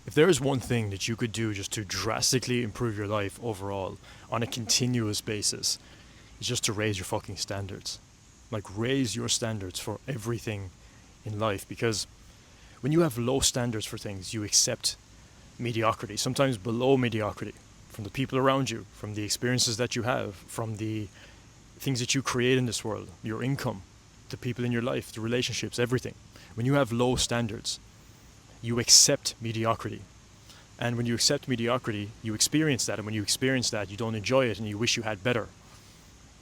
If there is one thing that you could do just to drastically improve your life overall on a continuous basis, it's just to raise your fucking standards. Like, raise your standards for everything in life, because when you have low standards for things, you accept mediocrity, sometimes below mediocrity, from the people around you, from the experiences that you have, from the things that you create in this world, your income, the people in your life, the relationships, everything. When you have low standards, you accept mediocrity. And when you accept mediocrity, you experience that. And when you experience that, you don't enjoy it and you wish you had better.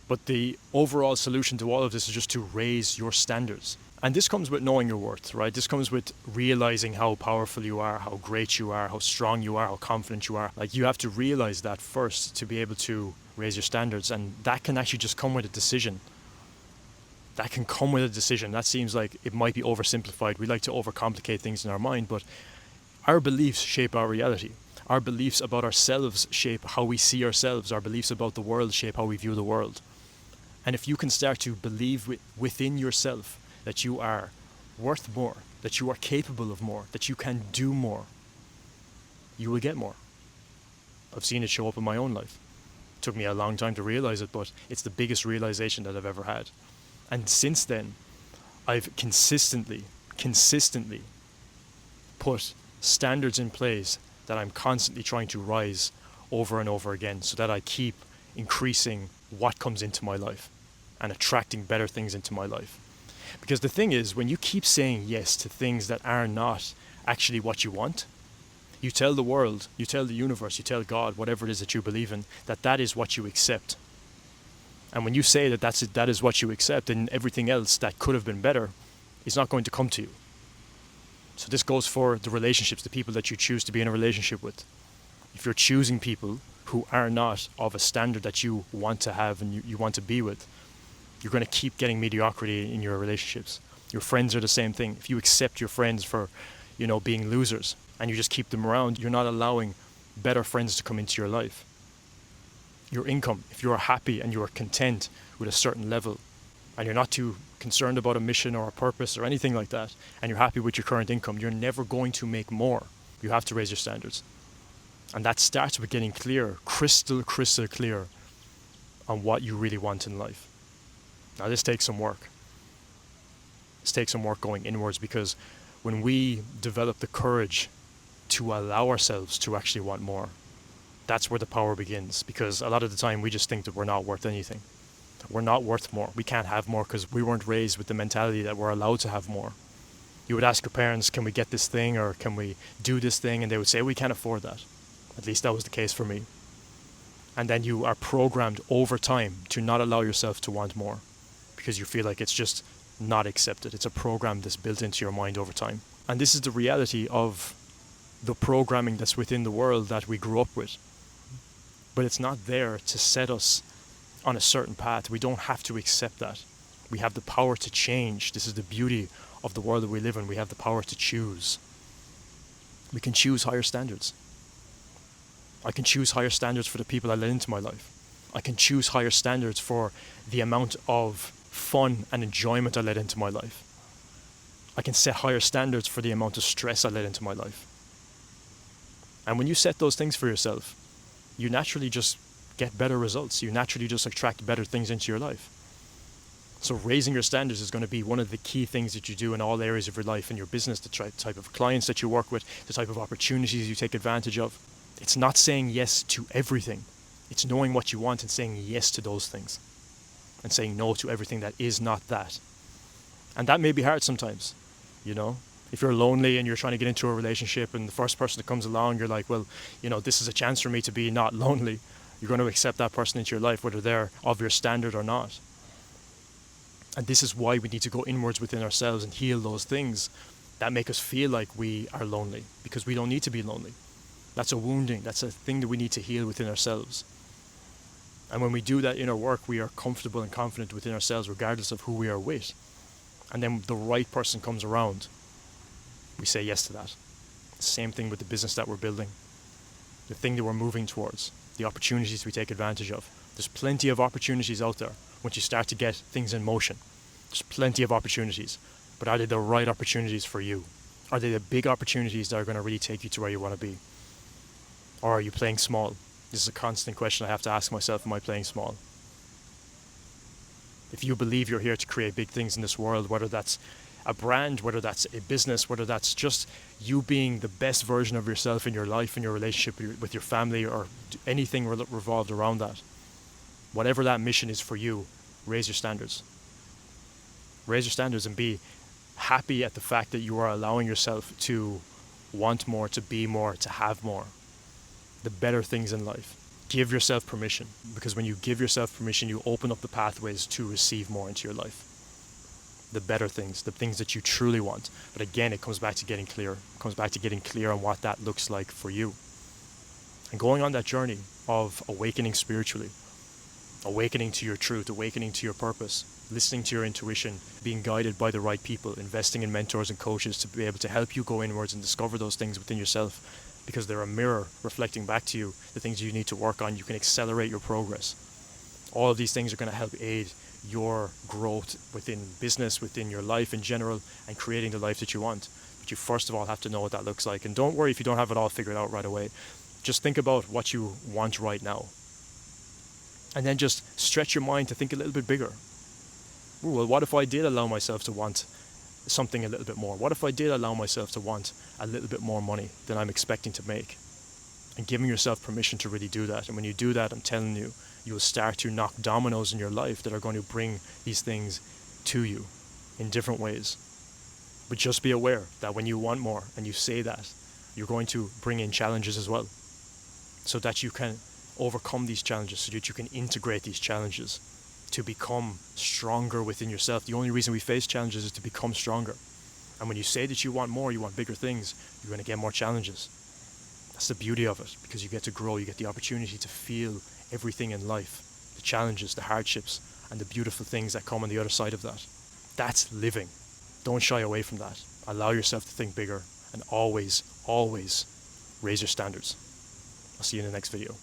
But the overall solution to all of this is just to raise your standards. And this comes with knowing your worth, right? This comes with realizing how powerful you are, how great you are, how strong you are, how confident you are. Like, you have to realize that first to be able to raise your standards. And that can actually just come with a decision. That can come with a decision. That seems like it might be oversimplified. We like to overcomplicate things in our mind, but our beliefs shape our reality. Our beliefs about ourselves shape how we see ourselves. Our beliefs about the world shape how we view the world. And if you can start to believe within yourself that you are worth more, that you are capable of more, that you can do more, you will get more. I've seen it show up in my own life. It took me a long time to realize it, but it's the biggest realization that I've ever had. And since then, I've consistently put standards in place that I'm constantly trying to rise over and over again, so that I keep increasing what comes into my life and attracting better things into my life. Because the thing is, when you keep saying yes to things that are not actually what you want, you tell the world, you tell the universe, you tell God, whatever it is that you believe in, that that is what you accept. And when you say that that is what you accept, then everything else that could have been better is not going to come to you. So this goes for the relationships, the people that you choose to be in a relationship with. If you're choosing people who are not of a standard that you want to have and you want to be with, you're going to keep getting mediocrity in your relationships. Your friends are the same thing. If you accept your friends for, being losers, and you just keep them around, you're not allowing better friends to come into your life. Your income, if you're happy and you're content with a certain level, and you're not too concerned about a mission or a purpose or anything like that, and you're happy with your current income, you're never going to make more. You have to raise your standards. And that starts with getting clear, crystal clear on what you really want in life. Now, this takes some work. This takes some work going inwards, because when we develop the courage to allow ourselves to actually want more, that's where the power begins. Because a lot of the time we just think that we're not worth anything. We're not worth more. We can't have more because we weren't raised with the mentality that we're allowed to have more. You would ask your parents, can we get this thing, or can we do this thing? And they would say, we can't afford that. At least that was the case for me. And then you are programmed over time to not allow yourself to want more, because you feel like it's just not accepted. It's a program that's built into your mind over time. And this is the reality of the programming that's within the world that we grew up with. But it's not there to set us on a certain path. We don't have to accept that. We have the power to change. This is the beauty of the world that we live in. We have the power to choose. We can choose higher standards. I can choose higher standards for the people I let into my life. I can choose higher standards for the amount of fun and enjoyment I let into my life. I can set higher standards for the amount of stress I let into my life. And when you set those things for yourself, you naturally just get better results. You naturally just attract better things into your life. So raising your standards is going to be one of the key things that you do in all areas of your life, in your business, the type of clients that you work with, the type of opportunities you take advantage of. It's not saying yes to everything. It's knowing what you want and saying yes to those things, and saying no to everything that is not that. And that may be hard sometimes, If you're lonely and you're trying to get into a relationship and the first person that comes along, you're like, well, this is a chance for me to be not lonely. You're going to accept that person into your life, whether they're of your standard or not. And this is why we need to go inwards within ourselves and heal those things that make us feel like we are lonely, because we don't need to be lonely. That's a wounding. That's a thing that we need to heal within ourselves. And when we do that inner work, we are comfortable and confident within ourselves, regardless of who we are with. And then the right person comes around, we say yes to that. Same thing with the business that we're building, the thing that we're moving towards, the opportunities we take advantage of. There's plenty of opportunities out there once you start to get things in motion. There's plenty of opportunities, but are they the right opportunities for you? Are they the big opportunities that are going to really take you to where you want to be? Or are you playing small? This is a constant question I have to ask myself. Am I playing small? If you believe you're here to create big things in this world, whether that's a brand, whether that's a business, whether that's just you being the best version of yourself in your life, in your relationship with your family, or anything revolved around that, whatever that mission is for you, raise your standards. Raise your standards and be happy at the fact that you are allowing yourself to want more, to be more, to have more, the better things in life. Give yourself permission, because when you give yourself permission, you open up the pathways to receive more into your life. The better things, the things that you truly want. But again, it comes back to getting clear. It comes back to getting clear on what that looks like for you. And going on that journey of awakening spiritually, awakening to your truth, awakening to your purpose, listening to your intuition, being guided by the right people, investing in mentors and coaches to be able to help you go inwards and discover those things within yourself, because they're a mirror reflecting back to you the things you need to work on. You can accelerate your progress. All of these things are going to help aid your growth within business, within your life in general, and creating the life that you want. But you first of all have to know what that looks like. And don't worry if you don't have it all figured out right away. Just think about what you want right now. And then just stretch your mind to think a little bit bigger. Ooh, well, what if I did allow myself to want something a little bit more? What if I did allow myself to want a little bit more money than I'm expecting to make? And giving yourself permission to really do that. And when you do that, I'm telling you, you will start to knock dominoes in your life that are going to bring these things to you in different ways. But just be aware that when you want more and you say that, you're going to bring in challenges as well, so that you can overcome these challenges, so that you can integrate these challenges to become stronger within yourself. The only reason we face challenges is to become stronger. And when you say that you want more, you want bigger things, you're going to get more challenges. That's the beauty of it, because you get to grow, you get the opportunity to feel everything in life, the challenges, the hardships, and the beautiful things that come on the other side of that. That's living. Don't shy away from that. Allow yourself to think bigger, and always, always raise your standards. I'll see you in the next video.